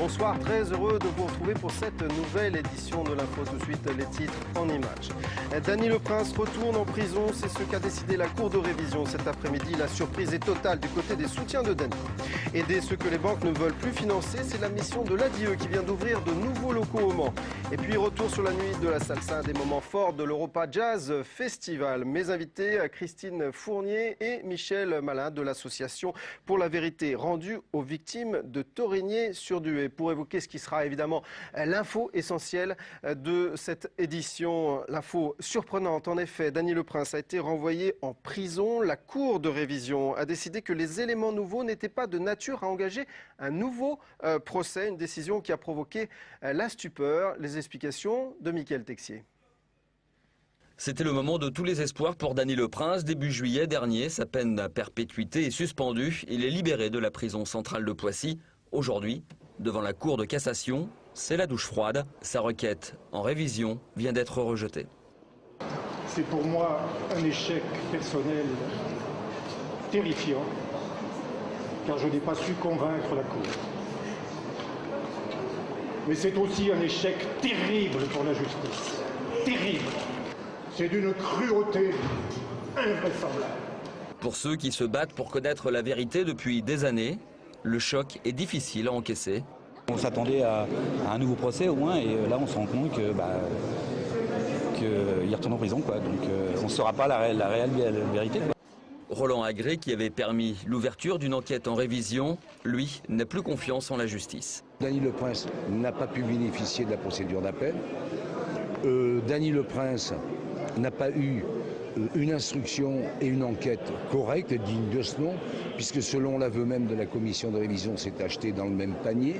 Bonsoir, très heureux de vous retrouver pour cette nouvelle édition de l'Info. Tout de suite, les titres en images. Dany Le Prince retourne en prison, c'est ce qu'a décidé la Cour de révision cet après-midi. La surprise est totale du côté des soutiens de Dany. Aider ceux que les banques ne veulent plus financer, c'est la mission de l'ADIE qui vient d'ouvrir de nouveaux locaux au Mans. Et puis retour sur la nuit de la salsa, un des moments forts de l'Europa Jazz Festival. Mes invités, Christine Fournier et Michel Malin de l'association Pour la Vérité, rendue aux victimes de Thorigné-sur-Dué, pour évoquer ce qui sera évidemment l'info essentielle de cette édition. L'info surprenante, en effet, Dany Le Prince a été renvoyé en prison. La Cour de révision a décidé que les éléments nouveaux n'étaient pas de nature à engager un nouveau procès, une décision qui a provoqué la stupeur. Les explications de Mickaël Texier. C'était le moment de tous les espoirs pour Dany Le Prince. Début juillet dernier, sa peine à perpétuité est suspendue. Il est libéré de la prison centrale de Poissy. Aujourd'hui, devant la Cour de cassation, c'est la douche froide. Sa requête en révision vient d'être rejetée. C'est pour moi un échec personnel terrifiant, car je n'ai pas su convaincre la Cour. Mais c'est aussi un échec terrible pour la justice. Terrible. C'est d'une cruauté invraisemblable. Pour ceux qui se battent pour connaître la vérité depuis des années, le choc est difficile à encaisser. On s'attendait à un nouveau procès au moins, et là on se rend compte qu'il retourne en prison, quoi. Donc on ne saura pas la réelle vérité, quoi. Roland Agré, qui avait permis l'ouverture d'une enquête en révision, lui, n'a plus confiance en la justice. Dany Le Prince n'a pas pu bénéficier de la procédure d'appel. Dany Le Prince n'a pas eu une instruction et une enquête correcte, digne de ce nom, puisque selon l'aveu même de la commission de révision, c'est acheté dans le même panier.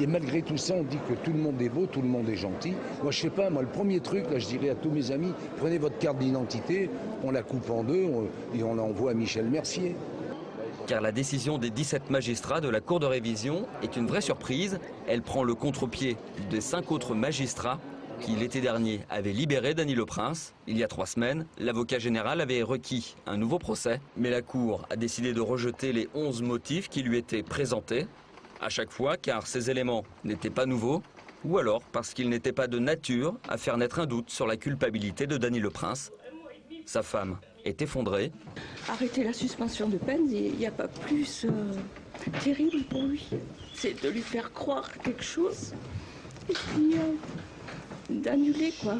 Et malgré tout ça, on dit que tout le monde est beau, tout le monde est gentil. Moi, je sais pas, le premier truc, là, je dirais à tous mes amis, prenez votre carte d'identité, on la coupe en deux et on l'envoie à Michel Mercier. Car la décision des 17 magistrats de la Cour de révision est une vraie surprise. Elle prend le contre-pied des 5 autres magistrats qui, l'été dernier, avaient libéré Dany Le Prince. Il y a 3 semaines, l'avocat général avait requis un nouveau procès. Mais la Cour a décidé de rejeter les 11 motifs qui lui étaient présentés. À chaque fois, car ces éléments n'étaient pas nouveaux, ou alors parce qu'ils n'étaient pas de nature à faire naître un doute sur la culpabilité de Dany Le Prince. Sa femme est effondrée. Arrêter la suspension de peine, il n'y a pas plus terrible pour lui. C'est de lui faire croire quelque chose et puis d'annuler, quoi.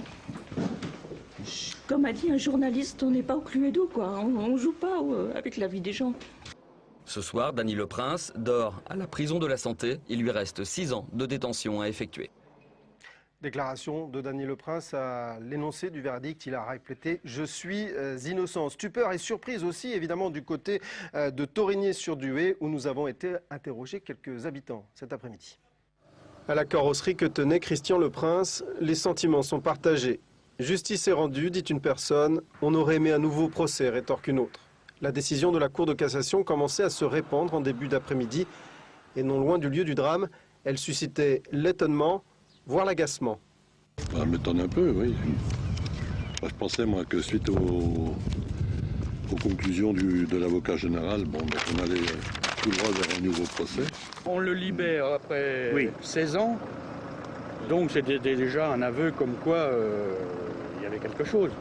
Comme a dit un journaliste, on n'est pas au Cluedo, quoi. On joue pas avec la vie des gens. Ce soir, Dany Le Prince dort à la prison de la Santé. Il lui reste 6 ans de détention à effectuer. Déclaration de Dany Le Prince à l'énoncé du verdict. Il a répété « Je suis innocent ». Stupeur et surprise aussi, évidemment, du côté de Thorigné-sur-Dué, où nous avons été interrogés quelques habitants cet après-midi. À la carrosserie que tenait Christian Le Prince, les sentiments sont partagés. Justice est rendue, dit une personne. On aurait aimé un nouveau procès, rétorque une autre. La décision de la Cour de cassation commençait à se répandre en début d'après-midi. Et non loin du lieu du drame, elle suscitait l'étonnement, voire l'agacement. Ça m'étonne un peu, oui. Je pensais, moi, que suite aux conclusions de l'avocat général, on allait tout droit vers un nouveau procès. On le libère après 16 ans, donc c'était déjà un aveu comme quoi il y avait quelque chose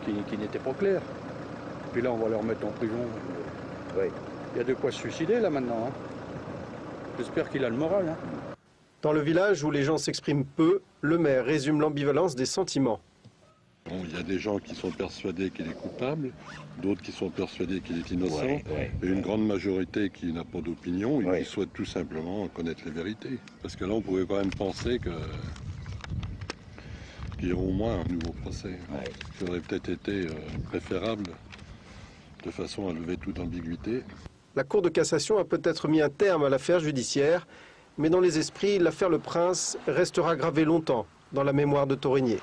qui n'était pas clair. Puis là, on va le remettre en prison. Il y a de quoi se suicider, là, maintenant. J'espère qu'il a le moral. Dans le village où les gens s'expriment peu, le maire résume l'ambivalence des sentiments. Il y a des gens qui sont persuadés qu'il est coupable, d'autres qui sont persuadés qu'il est innocent, et une grande majorité qui n'a pas d'opinion et qui souhaite tout simplement connaître les vérités. Parce que là, on pouvait quand même penser qu'il y aura au moins un nouveau procès. Ça aurait peut-être été préférable, de façon à lever toute ambiguïté. La Cour de cassation a peut-être mis un terme à l'affaire judiciaire, mais dans les esprits, l'affaire Le Prince restera gravée longtemps dans la mémoire de Thorigné.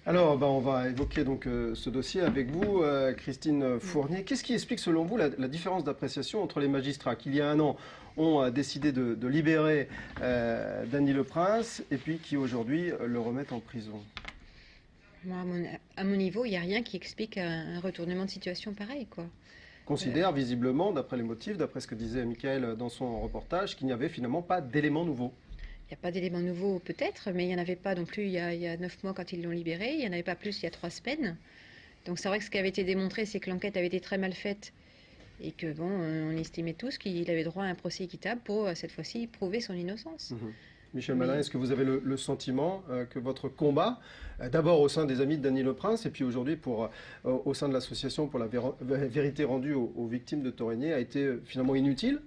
Alors, on va évoquer donc ce dossier avec vous, Christine Fournier. Qu'est-ce qui explique selon vous la différence d'appréciation entre les magistrats qui, il y a un an, ont décidé de libérer Dany Le Prince et puis qui aujourd'hui le remettent en prison? À mon niveau, il n'y a rien qui explique un retournement de situation pareil, quoi. Considère visiblement, d'après les motifs, d'après ce que disait Mickaël dans son reportage, qu'il n'y avait finalement pas d'éléments nouveaux. Il n'y a pas d'éléments nouveaux peut-être, mais il n'y en avait pas non plus il y a 9 mois quand ils l'ont libéré, il n'y en avait pas plus il y a 3 semaines. Donc c'est vrai que ce qui avait été démontré, c'est que l'enquête avait été très mal faite et que bon, on estimait tous qu'il avait droit à un procès équitable pour cette fois-ci prouver son innocence. Michel Malin, est-ce que vous avez le sentiment que votre combat, d'abord au sein des Amis de Dany Leprince et puis aujourd'hui au sein de l'association pour la vérité rendue aux victimes de Torigné, a été finalement inutile ?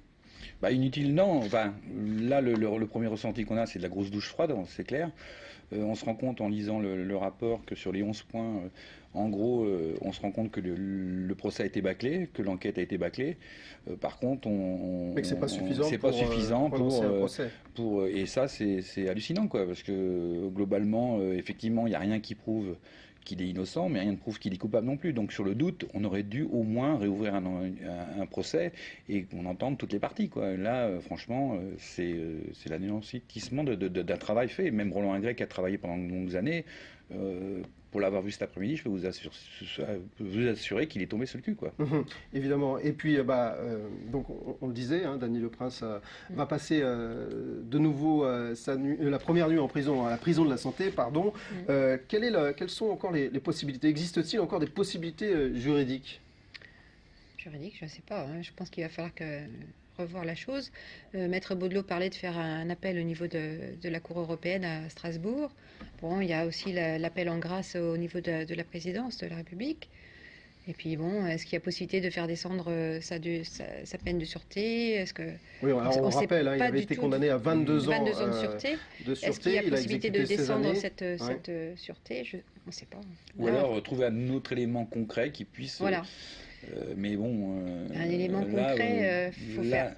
Inutile, non. Enfin, là, le premier ressenti qu'on a, c'est de la grosse douche froide, c'est clair. On se rend compte en lisant le rapport que sur les 11 points, en gros, on se rend compte que le procès a été bâclé, que l'enquête a été bâclée. Par contre, mais que c'est pas suffisant. C'est pas suffisant pour un procès. Et ça, c'est hallucinant, quoi, parce que globalement, effectivement, il n'y a rien qui prouve qu'il est innocent, mais rien ne prouve qu'il est coupable non plus. Donc sur le doute, on aurait dû au moins réouvrir un procès et qu'on entende toutes les parties, quoi. Là, franchement, c'est l'anéantissement d'un travail fait. Même Roland Ingré, qui a travaillé pendant de longues années, pour l'avoir vu cet après-midi, je peux vous assurer qu'il est tombé sur le cul, quoi. Évidemment. Et puis, donc, on le disait, Dany Leprince va passer de nouveau la première nuit en prison, à la prison de la Santé, pardon. Quelles sont encore les possibilités? Existe-t-il encore des possibilités juridiques? Juridique, je ne sais pas. Je pense qu'il va falloir revoir la chose. Maître Baudelot parlait de faire un appel au niveau de la Cour européenne à Strasbourg. Bon, il y a aussi l'appel en grâce au niveau de la présidence de la République. Et puis bon, est-ce qu'il y a possibilité de faire descendre sa peine de sûreté? Oui, alors on rappelle, il avait été condamné à 22 ans de sûreté. Est-ce qu'il y a possibilité de descendre cette sûreté? On ne sait pas. Ou alors trouver un autre élément concret qui puisse... Voilà. Mais bon... un élément concret,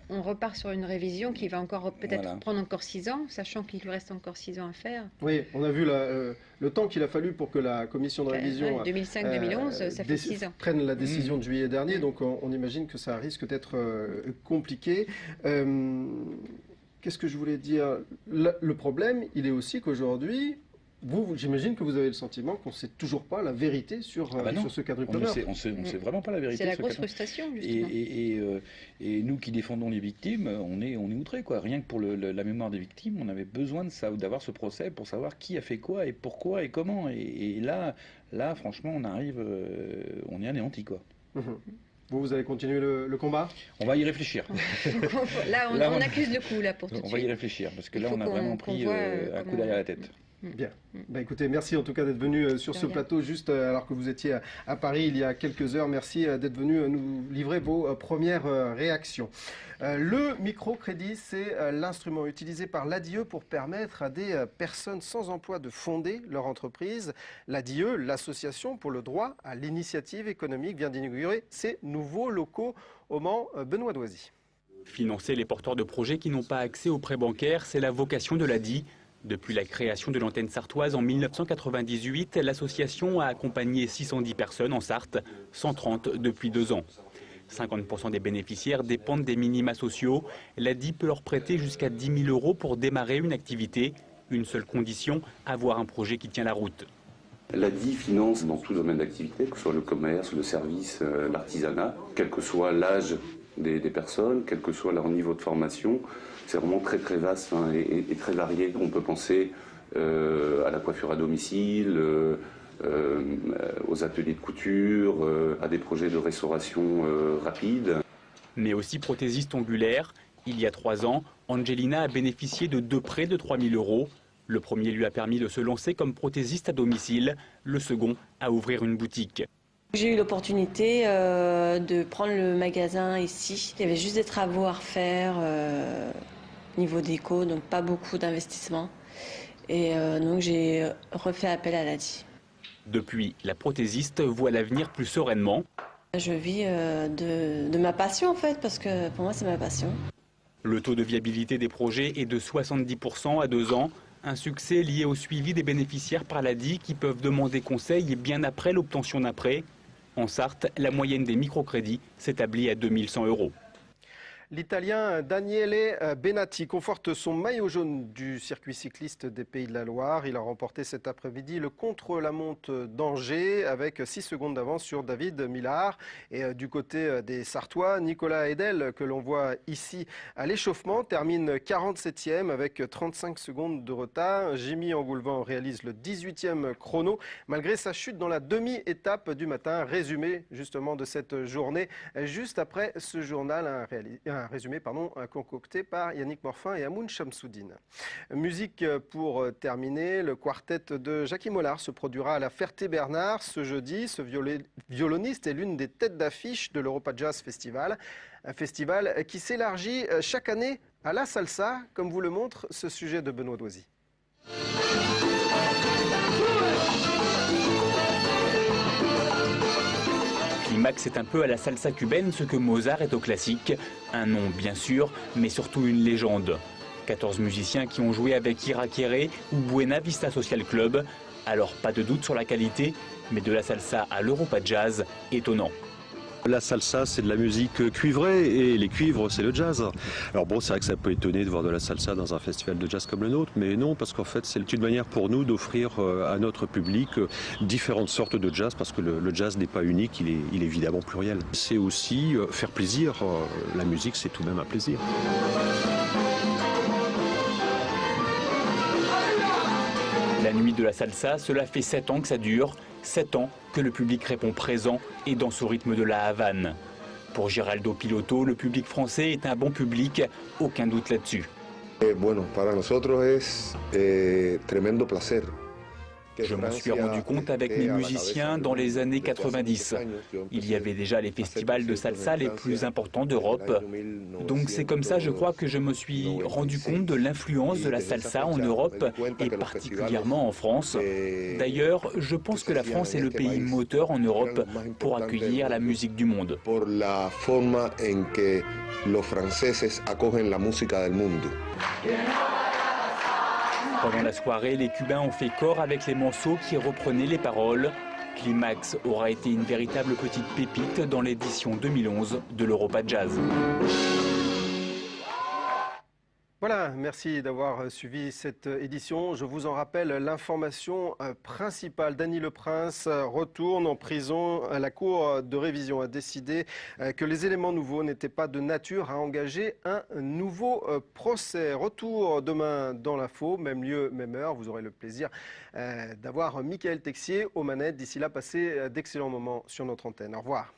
on repart sur une révision qui va encore peut-être prendre encore 6 ans, sachant qu'il lui reste encore 6 ans à faire. Oui, on a vu le temps qu'il a fallu pour que la commission de révision 2005-2011, ça fait 6 ans. Prenne la décision de juillet dernier, donc on imagine que ça risque d'être compliqué. Qu'est-ce que je voulais dire? Le problème, il est aussi qu'aujourd'hui... J'imagine que vous avez le sentiment qu'on ne sait toujours pas la vérité sur ce quadruple meurtre. On ne sait vraiment pas la vérité. C'est la grosse frustration, justement. Et nous qui défendons les victimes, on est outrés, quoi. Rien que pour la mémoire des victimes, on avait besoin d'avoir ce procès pour savoir qui a fait quoi et pourquoi et comment. Et là, franchement, on est anéantis, quoi. Vous allez continuer le combat? On va y réfléchir. là, on accuse le coup, là, pour tout de suite. On va y réfléchir, parce que là, on a vraiment pris un coup derrière la tête. Bien. Écoutez, merci en tout cas d'être venu sur ce plateau juste alors que vous étiez à Paris il y a quelques heures. Merci d'être venu nous livrer vos premières réactions. Le microcrédit, c'est l'instrument utilisé par l'ADIE pour permettre à des personnes sans emploi de fonder leur entreprise. L'ADIE, l'association pour le droit à l'initiative économique, vient d'inaugurer ses nouveaux locaux au Mans. Benoît Doisy. Financer les porteurs de projets qui n'ont pas accès aux prêts bancaires, c'est la vocation de l'ADIE. Depuis la création de l'antenne sartoise en 1998, l'association a accompagné 610 personnes en Sarthe, 130 depuis 2 ans. 50% des bénéficiaires dépendent des minima sociaux. L'ADIE peut leur prêter jusqu'à 10 000 € pour démarrer une activité. Une seule condition, avoir un projet qui tient la route. L'ADIE finance dans tout domaine d'activité, que ce soit le commerce, le service, l'artisanat, quel que soit l'âge des personnes, quel que soit leur niveau de formation. C'est vraiment très très vaste et très varié. On peut penser à la coiffure à domicile, aux ateliers de couture, à des projets de restauration rapide. Mais aussi prothésiste ongulaire, il y a 3 ans, Angelina a bénéficié de 2 prêts de 3 000 €. Le premier lui a permis de se lancer comme prothésiste à domicile, le second à ouvrir une boutique. J'ai eu l'opportunité de prendre le magasin ici. Il y avait juste des travaux à refaire, niveau déco, donc pas beaucoup d'investissement. Et donc j'ai refait appel à l'ADIE. Depuis, la prothésiste voit l'avenir plus sereinement. Je vis de ma passion en fait, parce que pour moi c'est ma passion. Le taux de viabilité des projets est de 70% à 2 ans. Un succès lié au suivi des bénéficiaires par l'ADIE qui peuvent demander conseil bien après l'obtention d'un prêt. En Sarthe, la moyenne des microcrédits s'établit à 2 100 €. L'Italien Daniele Benatti conforte son maillot jaune du circuit cycliste des Pays de la Loire. Il a remporté cet après-midi le contre-la-montre d'Angers avec 6 secondes d'avance sur David Millard. Et du côté des Sartois, Nicolas Edel, que l'on voit ici à l'échauffement, termine 47e avec 35 secondes de retard. Jimmy Engoulevent réalise le 18e chrono malgré sa chute dans la demi-étape du matin. Résumé justement de cette journée juste après ce journal, un résumé concocté par Yannick Morfin et Amoun Chamsoudine. Musique pour terminer, le quartet de Jackie Mollard se produira à la Ferté-Bernard ce jeudi. Ce violoniste est l'une des têtes d'affiche de l'Europa Jazz Festival, un festival qui s'élargit chaque année à la salsa, comme vous le montre ce sujet de Benoît Doisy. Climax est un peu à la salsa cubaine ce que Mozart est au classique. Un nom bien sûr, mais surtout une légende. 14 musiciens qui ont joué avec Ira Kéré ou Buena Vista Social Club. Alors pas de doute sur la qualité, mais de la salsa à l'Europa Jazz, étonnant. La salsa, c'est de la musique cuivrée et les cuivres, c'est le jazz. Alors bon, c'est vrai que ça peut étonner de voir de la salsa dans un festival de jazz comme le nôtre, mais non, parce qu'en fait, c'est une manière pour nous d'offrir à notre public différentes sortes de jazz, parce que le jazz n'est pas unique, il est évidemment pluriel. C'est aussi faire plaisir. La musique, c'est tout de même un plaisir. La nuit de la salsa, cela fait 7 ans que ça dure, 7 ans que le public répond présent et danse au rythme de la Havane. Pour Geraldo Piloto, le public français est un bon public, aucun doute là-dessus. Bueno, para nosotros es tremendo placer. Je m'en suis rendu compte avec mes musiciens dans les années 90. Il y avait déjà les festivals de salsa les plus importants d'Europe. Donc c'est comme ça, je crois, que je me suis rendu compte de l'influence de la salsa en Europe et particulièrement en France. D'ailleurs, je pense que la France est le pays moteur en Europe pour accueillir la musique du monde. Por la forma en que los franceses acogen la música del mundo. Pendant la soirée, les Cubains ont fait corps avec les morceaux qui reprenaient les paroles. Climax aura été une véritable petite pépite dans l'édition 2011 de l'Europa Jazz. Voilà, merci d'avoir suivi cette édition. Je vous en rappelle l'information principale. Dany Le Prince retourne en prison. La Cour de révision a décidé que les éléments nouveaux n'étaient pas de nature à engager un nouveau procès. Retour demain dans l'info, même lieu, même heure. Vous aurez le plaisir d'avoir Michael Texier aux manettes. D'ici là, passez d'excellents moments sur notre antenne. Au revoir.